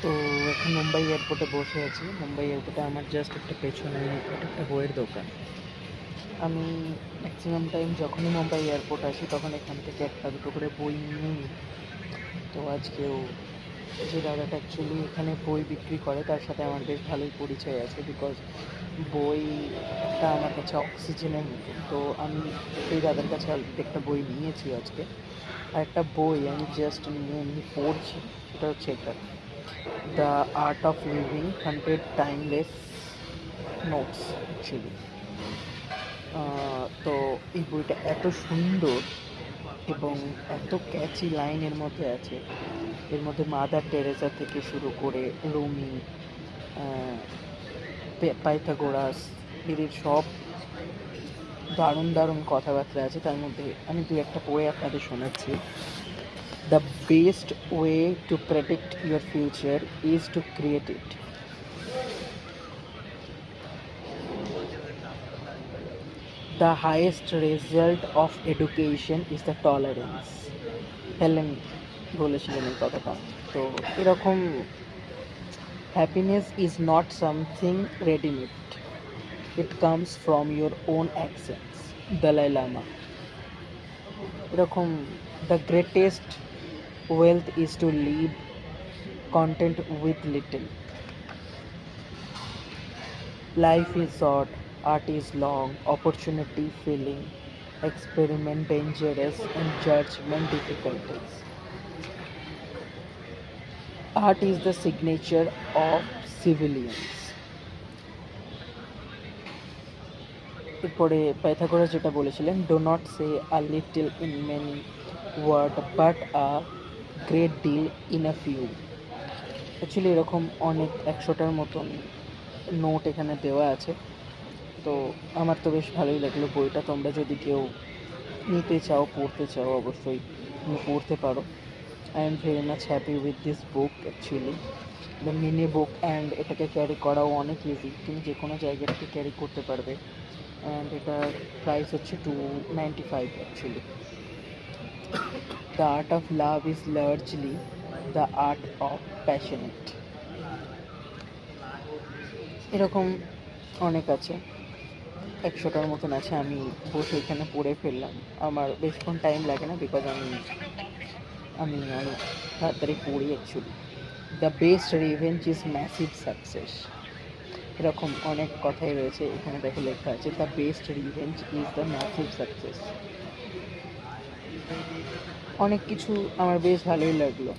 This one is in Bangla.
তো এখন মুম্বাই এয়ারপোর্টে বসে আছি। মুম্বাই এয়ারপোর্টে আমার জাস্ট একটা পেছনে এটা একটা বইয়ের দোকান। আমি ম্যাক্সিমাম টাইম যখনই মুম্বাই এয়ারপোর্ট আসি তখন এখান থেকে একটা দুটো করে বই নিয়েই নিই। তো আজকেও যে দাদাটা অ্যাকচুয়ালি এখানে বই বিক্রি করে তার সাথে আমার বেশ ভালোই পরিচয় আছে, বিকজ বই একটা আমার কাছে অক্সিজেনের মতো। তো আমি সেই দাদার কাছে অলরেডি একটা বই নিয়েছি আজকে। আর একটা বই আমি জাস্ট নিয়ে এমনি পড়ছি, সেটা হচ্ছে এটা, the art of living 100 timeless notes actually. তো এই বইটা এত সুন্দর এবং এত ক্যাচি লাইন এর মধ্যে আছে। এর মধ্যে মাদার টেরেসা থেকে শুরু করে রুমি, পাইথাগোরাস, এদের সব দারুণ দারুণ কথাবার্তা আছে। তার মধ্যে আমি দু একটা পড়ে আপনাদের শোনাচ্ছি। The best way to predict your future is to create it. The highest result of education is the tolerance. Helen বলেছিলেন এই কথাটা। তো এরকম happiness is not something readymade, it comes from your own actions, Dalai Lama. এরকম the greatest wealth is to live content with little, life is short, art is long, opportunity filling, experiment dangerous, and judgment difficulties. Art is the signature of civilians. এরপরে পাইথাগোরাস যেটা বলেছিলেন, do not say a little in many word but a great deal in a few. Actually এরকম অনেক 100টার মতন নোট এখানে দেওয়া আছে। তো আমার তো বেশ ভালোই লাগলো বইটা। তোমরা যদি কেউ নিতে চাও, পড়তে চাও, অবশ্যই তুমি পড়তে পারো। I am very much happy with this book actually. The mini book, and এটাকে ক্যারি করাও অনেক ইজি, তুমি যে কোনো জায়গা থেকে ক্যারি করতে পারবে। অ্যান্ড এটার প্রাইস হচ্ছে 295 actually. The art of love is largely the art of passionate. এরকম অনেক আছে, 100টার মতন আছে। আমি বসে এখানে পড়ে ফেললাম। আমার বেশিক্ষণ টাইম লাগে না, বিকজ আমি অনেক তাড়াতাড়ি পড়ি actually. The best revenge is massive success. এরকম অনেক কথাই রয়েছে এখানে, দেখো লেখা আছে the best revenge is the massive success. অনেক কিছু আমার বেশ ভালোই লাগলো।